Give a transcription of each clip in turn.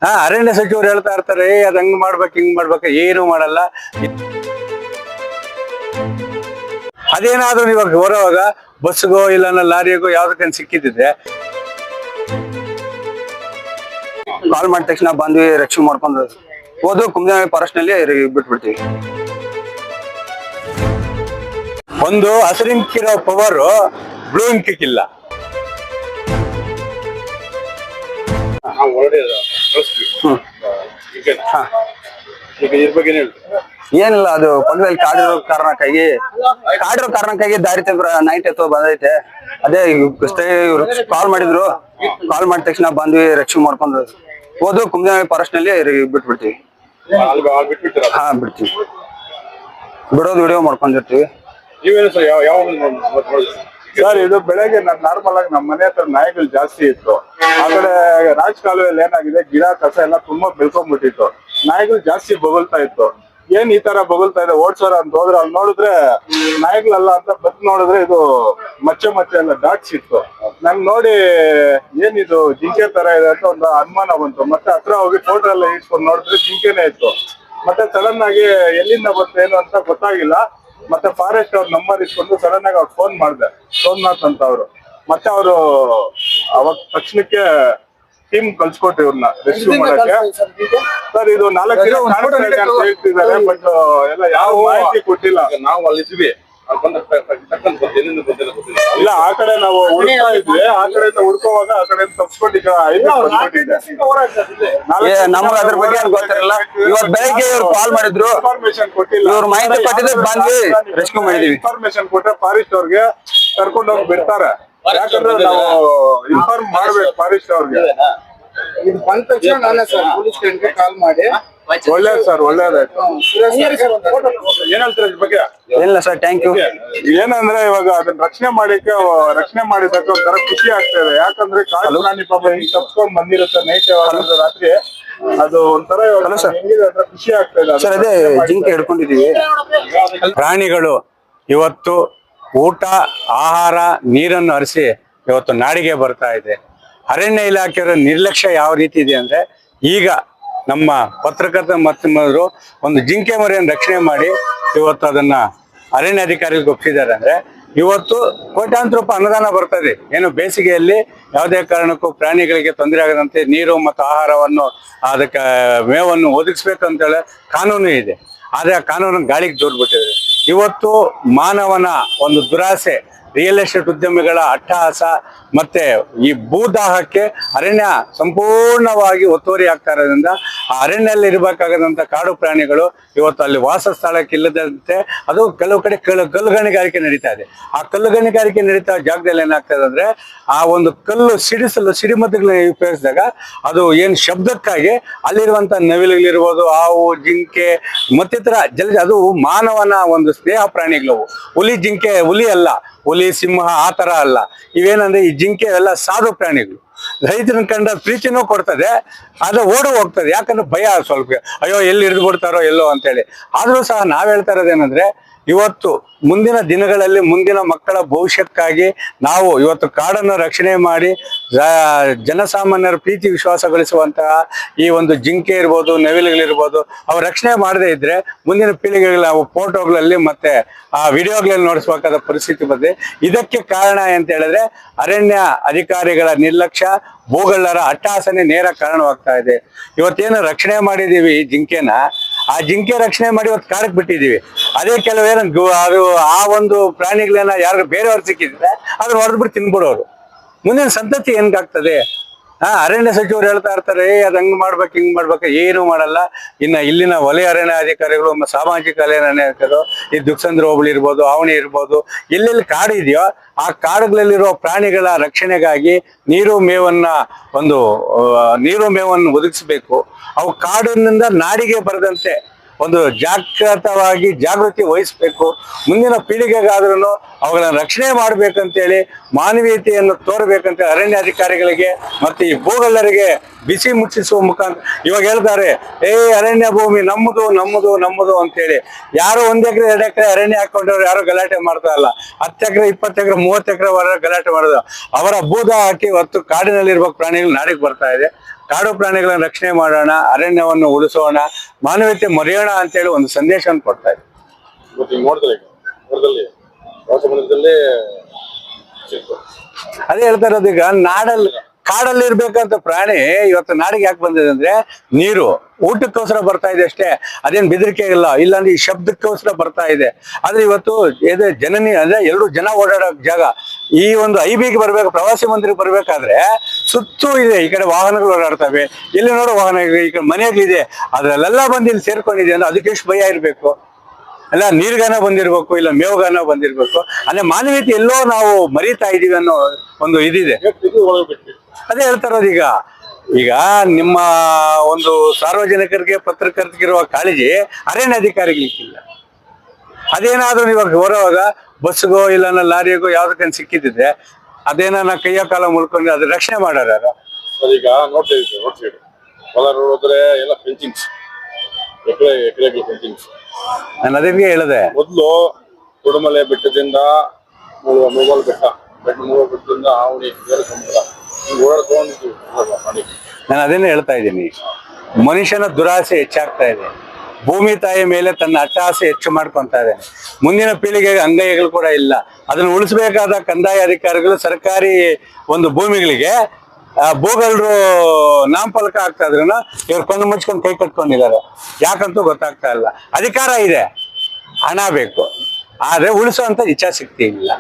ಅರಣ್ಯ ಸಚಿವರು ಹೇಳ್ತಾ ಇರ್ತಾರೆ ಅದ್ ಹಂಗ್ ಮಾಡ್ಬೇಕು ಹಿಂಗ್ ಮಾಡ್ಬೇಕು, ಏನು ಮಾಡಲ್ಲ. ಅದೇನಾದ್ರೂ ಇವಾಗ ಬರೋವಾಗ ಬಸ್ಗೋ ಇಲ್ಲ ಲಾರಿಗೋ ಯಾವ್ದಕ್ಕ ಸಿಕ್ಕಿದ್ರೆ ಕಾಲ್ ಮಾಡಿದ ತಕ್ಷಣ ಬಂದ್ವಿ, ರಕ್ಷಣೆ ಮಾಡ್ಕೊಂಡು ಹೋದ್ರು ಕುಂಬಳಕಾಯಿ ಫಾರೆಸ್ಟ್ ನಲ್ಲಿ ಬಿಟ್ಬಿಡ್ತೀವಿ. ಒಂದು ಹಸಿರಿಂಕಿರೋ ಪವರ್ ಬ್ಲೂ ಇಂಕಿಲ್ಲ. ಏನಿಲ್ಲ, ಅದು ಪಕ್ಕದಲ್ಲಿ ಕಾಡಿರೋ ಕಾರಣಕ್ಕಾಗಿ ದಾರಿ ನೈಟ್ ಎತ್ತೋ ಬಂದೈತೆ. ಅದೇ ಕಾಲ್ ಮಾಡಿದ್ರು, ಕಾಲ್ ಮಾಡಿದ ತಕ್ಷಣ ಬಂದ್ವಿ, ರಕ್ಷಣೆ ಮಾಡ್ಕೊಂಡು ಹೋದ್ರು ಕುಂಬಳಕಾಯಿ ಫಾರೆಸ್ಟ್ ನಲ್ಲಿ ಬಿಟ್ಬಿಡ್ತೀವಿ. ಬಿಡ್ತೀವಿ, ಬಿಡೋದು ವಿಡಿಯೋ ಮಾಡ್ಕೊಂಡಿರ್ತೀವಿ. ಸರ್, ಇದು ಬೆಳಗ್ಗೆ ನಾರ್ಮಲ್ ಆಗಿ ನಮ್ಮ ಮನೆ ಹತ್ರ ನಾಯಿಗಳು ಜಾಸ್ತಿ ಇತ್ತು. ಆ ಕಡೆ ರಾಜ್ ಕಾಲುವೆಯಲ್ಲಿ ಏನಾಗಿದೆ, ಗಿಡ ಕಸ ಎಲ್ಲ ತುಂಬಾ ಬೆಳ್ಕೊಂಡ್ಬಿಟ್ಟಿತ್ತು. ನಾಯಿಗಳು ಜಾಸ್ತಿ ಬೊಗಳ್ತಾ ಇತ್ತು. ಏನ್ ಈ ತರ ಬೊಗಳ್ತಾ ಇದೆ ಓಡ್ಸೋರ ಅಂತ ಹೋದ್ರೆ ಅಲ್ಲಿ ನೋಡಿದ್ರೆ ನಾಯಿಗಳಲ್ಲ ಅಂತ ಬತ್ ನೋಡಿದ್ರೆ ಇದು ಮಚ್ಚೆ ಎಲ್ಲ ಡಾಟ್ಸ್ ಇತ್ತು. ನಂಗೆ ನೋಡಿ ಏನಿದು ಜಿಂಕೆ ತರ ಇದೆ ಅಂತ ಒಂದು ಅನುಮಾನ ಬಂತು. ಮತ್ತೆ ಹತ್ರ ಹೋಗಿ ಫೋಟೋ ಎಲ್ಲ ಇಟ್ಕೊಂಡು ನೋಡಿದ್ರೆ ಜಿಂಕೆನೇ ಇತ್ತು. ಮತ್ತೆ ಸಡನ್ ಆಗಿ ಎಲ್ಲಿಂದ ಬಂತೇನು ಅಂತ ಗೊತ್ತಾಗಿಲ್ಲ. ಮತ್ತೆ ಫಾರೆಸ್ಟ್ ಅವ್ರ ನಂಬರ್ ಇಟ್ಕೊಂಡು ಸಡನ್ ಆಗಿ ಅವ್ರು ಫೋನ್ ಮಾಡಿದೆ, ಸೋಮನಾಥ್ ಅಂತ ಅವರು. ಮತ್ತೆ ಅವರು ಅವಾಗ ತಕ್ಷಣಕ್ಕೆ ಟೀಮ್ ಕಳ್ಸ್ಕೊಟ್ರಿ ಇವ್ರನ್ನ ರೆಸ್ಕ್ಯೂ ಮಾಡಕ್ಕೆ. ಸರ್, ಇದು 4 ದಿನ ಅಂತ ಹೇಳ್ತಿದ್ದಾರೆ, ಬಟ್ ಎಲ್ಲ ಯಾವ ಮಾಹಿತಿ ಕೊಟ್ಟಿಲ್ಲ. ನಾವು ಅಲ್ಲಿದ್ವಿ, ಇಲ್ಲ ಆ ಕಡೆ ನಾವು ಹುಡುಕ್ತಾ ಇದ್ವಿ. ಆ ಕಡೆಯಿಂದ ಹುಡ್ಕೋವಾಗ ಆ ಕಡೆ ತಪ್ಸ್ಕೊಂಡು ಈಗ ನಮ್ಗೆ ಅದ್ರ ಬಗ್ಗೆ ಗೊತ್ತಿರಲ್ಲ. ಇವತ್ತು ಬೆಳಗ್ಗೆ ಇವ್ರು ಕಾಲ್ ಮಾಡಿದ್ರು, ಇನ್ಫಾರ್ಮೇಶನ್ ಕೊಟ್ಟಿಲ್ಲ. ಇವ್ರು ಮಾಹಿತಿ ಕೊಟ್ಟಿದ್ರೆ ಬಂದ್ವಿ, ರೆಸ್ಕ್ಯೂ ಮಾಡಿದೀವಿ. ಇನ್ಫಾರ್ಮೇಶನ್ ಕೊಟ್ರೆ ಫಾರೆಸ್ಟ್ ಅವ್ರಿಗೆ ಕರ್ಕೊಂಡು ಹೋಗಿ ಬಿಡ್ತಾರೆ. ಯಾಕಂದ್ರೆ ನಾವು ಇನ್ಫಾರ್ಮ್ ಮಾಡ್ಬೇಕು ಫಾರೆಸ್ಟ್ ಅವ್ರಿಗೆ. ಇದು ಬಂದ ತಕ್ಷಣ ನಾನೇ ಸರ್ ಪೊಲೀಸ್ ಸ್ಟೇಷನ್ಗೆ ಕಾಲ್ ಮಾಡಿ. ಒಳ್ಳೇದು ಸರ್, ಒಳ್ಳೇದಾಯ್ತು. ಏನ್ ಹೇಳ್ತೀರ ಇದ್ರ ಬಗ್ಗೆ? ಏನಿಲ್ಲ ಸರ್, ಥ್ಯಾಂಕ್ ಯು. ಏನಂದ್ರೆ ಇವಾಗ ಅದನ್ನ ರಕ್ಷಣೆ ಮಾಡಿದಕ್ಕೆ ಒಂಥರ ಖುಷಿ ಆಗ್ತಾ ಇದೆ. ಯಾಕಂದ್ರೆ ಕಾಡು ಪ್ರಾಣಿ ಪಾಪ ಹಿಂಗ್ ತಪ್ಸ್ಕೊಂಡ್ ಬಂದಿರುತ್ತೆ ನೈಟ್ ರಾತ್ರಿ. ಅದು ಒಂಥರ ಹೆಂಗಿದೆ ಅಂದ್ರೆ ಖುಷಿ ಆಗ್ತಾ ಇದೆ ಸರ್. ಅದೇ ಜಿಂಕೆ ಹಿಡ್ಕೊಂಡಿದೀವಿ. ಪ್ರಾಣಿಗಳು ಇವತ್ತು ಊಟ, ಆಹಾರ, ನೀರನ್ನು ಹರಿಸಿ ಇವತ್ತು ನಾಡಿಗೆ ಬರ್ತಾ ಇದೆ. ಅರಣ್ಯ ಇಲಾಖೆಯವರ ನಿರ್ಲಕ್ಷ್ಯ ಯಾವ ರೀತಿ ಇದೆ ಅಂದ್ರೆ, ಈಗ ನಮ್ಮ ಪತ್ರಕರ್ತ ಮಾಧ್ಯಮದವರು ಒಂದು ಜಿಂಕೆ ಮರಿಯನ್ನು ರಕ್ಷಣೆ ಮಾಡಿ ಇವತ್ತು ಅದನ್ನ ಅರಣ್ಯ ಅಧಿಕಾರಿಗಳಿಗೆ ಒಪ್ಪಿದ್ದಾರೆ. ಅಂದ್ರೆ ಇವತ್ತು ಕೋಟ್ಯಾಂತರ ರೂಪಾಯಿ ಅನುದಾನ ಬರ್ತದೆ. ಏನು ಬೇಸಿಗೆಯಲ್ಲಿ ಯಾವುದೇ ಕಾರಣಕ್ಕೂ ಪ್ರಾಣಿಗಳಿಗೆ ತೊಂದರೆ ಆಗದಂತೆ ನೀರು ಮತ್ತು ಆಹಾರವನ್ನು, ಅದಕ್ಕೆ ಮೇವನ್ನು ಒದಗಿಸ್ಬೇಕಂತೇಳಿ ಕಾನೂನು ಇದೆ. ಆದ್ರೆ ಆ ಕಾನೂನು ಗಾಳಿಗೆ ದೂರ್ಬಿಟ್ಟಿದೆ. ಇವತ್ತು ಮಾನವನ ಒಂದು ದುರಾಸೆ, ರಿಯಲ್ ಎಸ್ಟೇಟ್ ಉದ್ಯಮಿಗಳ ಅಟ್ಟಹಾಸ ಮತ್ತೆ ಈ ಭೂದಾಹಕ್ಕೆ ಅರಣ್ಯ ಸಂಪೂರ್ಣವಾಗಿ ಒತ್ತುವರಿ ಆಗ್ತಾ ಇರೋದ್ರಿಂದ ಆ ಅರಣ್ಯಲ್ಲಿ ಇರಬೇಕಾಗದಂತ ಕಾಡು ಪ್ರಾಣಿಗಳು ಇವತ್ತು ಅಲ್ಲಿ ವಾಸ ಸ್ಥಳಕ್ಕೆ ಇಲ್ಲದಂತೆ ಅದು ಕೆಲವು ಕಡೆ ಕಲ್ಲುಗಣಿಗಾರಿಕೆ ನಡೀತಾ ಇದೆ. ಆ ಕಲ್ಲುಗಣಿಗಾರಿಕೆ ನಡೀತಾ ಜಾಗದಲ್ಲಿ ಏನಾಗ್ತದೆ ಅಂದ್ರೆ, ಆ ಒಂದು ಕಲ್ಲು ಸಿಡಿಮದ್ದುಗಳನ್ನ ಉಪಯೋಗಿಸಿದಾಗ ಅದು ಏನು ಶಬ್ದಕ್ಕಾಗಿ ಅಲ್ಲಿರುವಂತ ನವಿಲುಗಳಿರ್ಬೋದು, ಹಾವು, ಜಿಂಕೆ ಮತ್ತಿತರ ಅದು ಮಾನವನ ಒಂದು ಸ್ನೇಹ ಪ್ರಾಣಿಗಳು. ಹುಲಿ ಅಲ್ಲ, ಹುಲಿ, ಸಿಂಹ ಆ ತರ ಅಲ್ಲ. ಇವೇನಂದ್ರೆ ಈ ಜಿಂಕೆ ಎಲ್ಲ ಸಾಧು ಪ್ರಾಣಿಗಳು. ರೈತರನ್ನ ಕಂಡ ಪ್ರೀತಿನೂ ಕೊಡ್ತದೆ, ಆದ್ರೆ ಓಡು ಹೋಗ್ತದೆ. ಯಾಕಂದ್ರೆ ಭಯ ಸ್ವಲ್ಪ, ಅಯ್ಯೋ ಎಲ್ಲಿ ಹಿಡಿದು ಬಿಡ್ತಾರೋ ಎಲ್ಲೋ ಅಂತೇಳಿ. ಆದ್ರೂ ಸಹ ನಾವ್ ಹೇಳ್ತಾ ಇರೋದೇನಂದ್ರೆ, ಇವತ್ತು ಮುಂದಿನ ದಿನಗಳಲ್ಲಿ ಮುಂದಿನ ಮಕ್ಕಳ ಭವಿಷ್ಯಕ್ಕಾಗಿ ನಾವು ಇವತ್ತು ಕಾಡನ್ನು ರಕ್ಷಣೆ ಮಾಡಿ ಜನಸಾಮಾನ್ಯರ ಪ್ರೀತಿ ವಿಶ್ವಾಸ ಗಳಿಸುವಂತಹ ಈ ಒಂದು ಜಿಂಕೆ ಇರ್ಬೋದು, ನವಿಲುಗಳಿರ್ಬೋದು, ಅವು ರಕ್ಷಣೆ ಮಾಡದೇ ಇದ್ರೆ ಮುಂದಿನ ಪೀಳಿಗೆಗಳ ನಾವು ಫೋಟೋಗಳಲ್ಲಿ ಮತ್ತೆ ಆ ವಿಡಿಯೋಗಳಲ್ಲಿ ನೋಡಿಸ್ಬೇಕಾದ ಪರಿಸ್ಥಿತಿ ಬಂದಿದೆ. ಇದಕ್ಕೆ ಕಾರಣ ಅಂತ ಹೇಳಿದ್ರೆ ಅರಣ್ಯ ಅಧಿಕಾರಿಗಳ ನಿರ್ಲಕ್ಷ್ಯ, ಭೂಗಳ್ಳರ ಅಟ್ಟಹಾಸನೆ ನೇರ ಕಾರಣವಾಗ್ತಾ ಇದೆ. ಇವತ್ತೇನು ರಕ್ಷಣೆ ಮಾಡಿದೀವಿ ಜಿಂಕೆನ, ಆ ಜಿಂಕೆ ರಕ್ಷಣೆ ಮಾಡಿ ಇವತ್ತು ಕಾಡಕ್ಕೆ ಬಿಟ್ಟಿದೀವಿ. ಅದೇ ಕೆಲವೇನು ಅದು ಆ ಒಂದು ಪ್ರಾಣಿಗಳನ್ನ ಯಾರು ಬೇರೆಯವ್ರು ಸಿಕ್ಕಿದ್ರೆ ಅದನ್ನ ಹೊಡೆದ್ಬಿಟ್ಟು ತಿನ್ಬಿಡೋರು. ಮುಂದಿನ ಸಂತತಿ ಹೆಂಗಾಗ್ತದೆ? ಅರಣ್ಯ ಸಚಿವರು ಹೇಳ್ತಾ ಇರ್ತಾರೆ ಅದ್ ಹಂಗ್ ಮಾಡ್ಬೇಕು ಹಿಂಗ್ ಮಾಡ್ಬೇಕು, ಏನು ಮಾಡಲ್ಲ. ಇಲ್ಲಿನ ವಲಯ ಅರಣ್ಯ ಅಧಿಕಾರಿಗಳು, ಸಾಮಾಜಿಕ ಅರಣ್ಯ ಅಧಿಕಾರಿಗಳು, ಈ ದುಕ್ಸಂದ್ರ ಹೋಬಳಿ ಇರ್ಬೋದು, ಆವಣಿ ಇರ್ಬೋದು, ಎಲ್ಲೆಲ್ಲಿ ಕಾಡು ಇದೆಯೋ ಆ ಕಾಡುಗಳಲ್ಲಿರುವ ಪ್ರಾಣಿಗಳ ರಕ್ಷಣೆಗಾಗಿ ನೀರು ಮೇವನ್ನು ಒದಗಿಸ್ಬೇಕು. ಅವು ಕಾಡಿನಿಂದ ನಾಡಿಗೆ ಬರದಂತೆ ಒಂದು ಜಾಗೃತಿ ವಹಿಸ್ಬೇಕು. ಮುಂದಿನ ಪೀಳಿಗೆಗಾದ್ರೂ ಅವುಗಳನ್ನ ರಕ್ಷಣೆ ಮಾಡ್ಬೇಕಂತೇಳಿ ಮಾನವೀಯತೆಯನ್ನು ತೋರ್ಬೇಕಂತ ಅರಣ್ಯ ಅಧಿಕಾರಿಗಳಿಗೆ ಮತ್ತೆ ಈ ಭೂಗಳ್ಳರಿಗೆ ಬಿಸಿ ಮುಚ್ಚಿಸುವ ಮುಖಾಂತರ ಇವಾಗ ಹೇಳ್ತಾರೆ, ಅರಣ್ಯ ಭೂಮಿ ನಮ್ಮದು ಅಂತೇಳಿ. ಯಾರು 1 ಎಕರೆ 2 ಎಕರೆ ಅರಣ್ಯ ಹಾಕೊಂಡ್ರು ಯಾರು ಗಲಾಟೆ ಮಾಡ್ತಾ ಇಲ್ಲ. 10 ಎಕರೆ 20 ಎಕರೆ 30 ಎಕರೆ ಗಲಾಟೆ ಮಾಡೋದು. ಅವರ ಭೂದ ಹಾಕಿ ಹೊತ್ತು ಕಾಡಿನಲ್ಲಿರುವ ಪ್ರಾಣಿಗಳು ನಾಡಿಗೆ ಬರ್ತಾ ಇದೆ. ಕಾಡು ಪ್ರಾಣಿಗಳನ್ನ ರಕ್ಷಣೆ ಮಾಡೋಣ, ಅರಣ್ಯವನ್ನು ಉಳಿಸೋಣ, ಮಾನವೀಯತೆ ಮರೆಯೋಣ ಅಂತೇಳಿ ಒಂದು ಸಂದೇಶವನ್ನು ಕೊಡ್ತಾ ಇದೆ. ಇವತ್ತು ಈಗ ನೋಡಿದ್ರೆ ಈಗ ಹೊರದಲ್ಲಿ ಪ್ರವಾಸ ಮಂದಿರದಲ್ಲಿ ಅದೇ ಹೇಳ್ತಾ ಇರೋದು, ಈಗ ಕಾಡಲ್ಲಿ ಇರ್ಬೇಕಂತ ಪ್ರಾಣಿ ಇವತ್ತು ನಾಡಿಗೆ ಯಾಕೆ ಬಂದಿದೆ ಅಂದ್ರೆ ನೀರು ಊಟಕ್ಕೋಸ್ಕರ ಬರ್ತಾ ಇದೆ ಅಷ್ಟೇ, ಅದೇನ್ ಬೆದರಿಕೆ ಇಲ್ಲಾಂದ್ರೆ ಈ ಶಬ್ದಕ್ಕೋಸ್ಕರ ಬರ್ತಾ ಇದೆ. ಆದ್ರೆ ಇವತ್ತು ಜನನಿ ಅಂದ್ರೆ 2 ಜನ ಓಡಾಡೋ ಜಾಗ, ಈ ಒಂದು ಐಬಿಗೆ ಬರ್ಬೇಕು, ಪ್ರವಾಸಿ ಮಂದಿರಕ್ಕೆ ಬರ್ಬೇಕಾದ್ರೆ ಸುತ್ತೂ ಇದೆ, ಈ ಕಡೆ ವಾಹನಗಳು ಓಡಾಡ್ತವೆ, ಇಲ್ಲಿ ನೋಡೋ ವಾಹನ ಈ ಕಡೆ ಮನೆಗಳಿದೆ, ಅದ್ರಲ್ಲೆಲ್ಲ ಬಂದು ಇಲ್ಲಿ ಸೇರ್ಕೊಂಡಿದೆ ಅಂದ್ರೆ ಅದಕ್ಕೆ ಎಷ್ಟು ಭಯ ಇರ್ಬೇಕು? ಅಲ್ಲ ನೀರ್ಗಾನ ಬಂದಿರ್ಬೇಕು, ಇಲ್ಲ ಮೇವ್ಗಾನ ಬಂದಿರ್ಬೇಕು, ಅಂದ್ರೆ ಮಾನವೀಯತೆ ಎಲ್ಲೋ ನಾವು ಮರೀತಾ ಇದೀವಿ ಅನ್ನೋ ಒಂದು ಇದಿದೆ. ಅದೇ ಹೇಳ್ತಾ ಇರೋದು, ಈಗ ನಿಮ್ಮ ಒಂದು ಸಾರ್ವಜನಿಕರಿಗೆ ಪತ್ರಕರ್ತರಿಗಿರುವ ಕಾಳಜಿ ಅರಣ್ಯ ಅಧಿಕಾರಿಗಳಿಗಿಲ್ಲ. ಅದೇನಾದ್ರೂ ಇವಾಗ ಹೊರವಾಗ ಬಸ್ಗೋ ಇಲ್ಲ ಲಾರಿಗೋ ಯಾವ್ದಕ್ಕಂತ ಸಿಕ್ಕಿದ್ರೆ ಅದೇನ ಕೈಯ ಕಾಲ ಮುಳ್ಕೊಂಡು ಅದ್ರ ರಕ್ಷಣೆ ಮಾಡೋರು ಯಾರು? ಈಗ ನೋಡ್ತಾ ಇದ್ದೀವಿ ರೋಡ್ ಸೈಡ್ ಹೊಲ ಹೋದ್ರೆ ಎಲ್ಲ ಫೆನ್ಸಿಂಗ್ಸ್, ಎಕರೆ ಫೆನ್ಸಿಂಗ್ಸ್. ನಾನು ಅದಕ್ಕೆ ಹೇಳಿದೆ, ಮೊದಲು ಕುಡುಮಲೆ ಬೆಟ್ಟದಿಂದ ಮೂಗಲ್ ಬೆಟ್ಟದಿಂದ ಆವಣಿ ಸಮುದ್ರ ಓಡಾಡ್ಕೊಂಡಿದ್ವಿ. ನಾನು ಅದನ್ನೇ ಹೇಳ್ತಾ ಇದ್ದೀನಿ, ಮನುಷ್ಯನ ದುರಾಸೆ ಹೆಚ್ಚಾಗ್ತಾ ಇದೆ, ಭೂಮಿ ತಾಯಿಯ ಮೇಲೆ ತನ್ನ ಅಟ್ಟಹಾಸೆ ಹೆಚ್ಚು ಮಾಡ್ಕೊಂತಾ ಇದ್ದಾನೆ. ಮುಂದಿನ ಪೀಳಿಗೆಗೆ ಅಂಗೈಗಳು ಕೂಡ ಇಲ್ಲ. ಅದನ್ನು ಉಳಿಸಬೇಕಾದ ಕಂದಾಯ ಅಧಿಕಾರಿಗಳು ಸರ್ಕಾರಿ ಒಂದು ಭೂಮಿಗಳಿಗೆ ಭೂಗಳ್ರು ನಾಮಫಲಕ ಆಗ್ತಾ ಇದ್ರು ಇವ್ರು ಕೊಂಡು ಮುಚ್ಕೊಂಡು ಕೈ ಕಟ್ಕೊಂಡಿದ್ದಾರೆ. ಯಾಕಂತೂ ಗೊತ್ತಾಗ್ತಾ ಇಲ್ಲ. ಅಧಿಕಾರ ಇದೆ, ಹಣ ಬೇಕು, ಆದ್ರೆ ಉಳಿಸುವಂತ ಇಚ್ಛಾಶಕ್ತಿ ಇಲ್ಲ.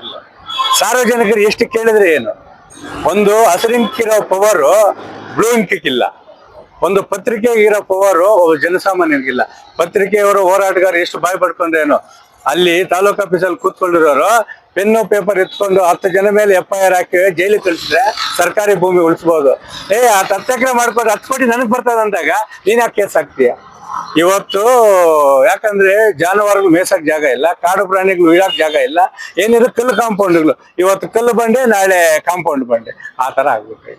ಸಾರ್ವಜನಿಕರು ಎಷ್ಟು ಕೇಳಿದ್ರೆ ಏನು? ಒಂದು ಹಸಿರಿಂಕಿರೋ ಪವರು ಬ್ಲೂ ಇಂಕಿಲ್ಲ, ಒಂದು ಪತ್ರಿಕೆಗಿರೋ ಪವರು ಒಬ್ಬ ಜನಸಾಮಾನ್ಯನಿಗಿಲ್ಲ. ಪತ್ರಿಕೆಯವರು ಹೋರಾಟಗಾರ ಎಷ್ಟು ಬಾಯ್ ಪಡ್ಕೊಂಡ್ರೇನು, ಅಲ್ಲಿ ತಾಲೂಕ್ ಆಫೀಸಲ್ಲಿ ಕೂತ್ಕೊಂಡಿರೋರು ಪೆನ್ನು ಪೇಪರ್ ಎತ್ಕೊಂಡು 10 ಜನ ಮೇಲೆ FIR ಹಾಕಿ ಜೈಲಿಗೆ ಕಳಿಸಿದ್ರೆ ಸರ್ಕಾರಿ ಭೂಮಿ ಉಳಿಸ್ಬೋದು. ಆ 10 ಎಕರೆ ಮಾಡ್ಕೊಂಡು 10 ಕೋಟಿ ನನಗೆ ಬರ್ತದೆ ಅಂದಾಗ ನೀನ್ ಯಾಕೆ ಕೇಸ್ ಹಾಕ್ತೀಯ? ಇವತ್ತು ಯಾಕಂದ್ರೆ ಜಾನುವಾರುಗಳು ಮೇಸಕ್ ಜಾಗ ಇಲ್ಲ, ಕಾಡು ಪ್ರಾಣಿಗಳು ಇಡಕ್ ಜಾಗ ಇಲ್ಲ, ಏನಿದ್ರು ಕಲ್ಲು ಕಾಂಪೌಂಡ್ಗಳು. ಇವತ್ತು ಕಲ್ಲು ಬಂಡೆ, ನಾಳೆ ಕಾಂಪೌಂಡ್ ಬಂಡೆ, ಆ ತರ ಆಗ್ಬೇಕು.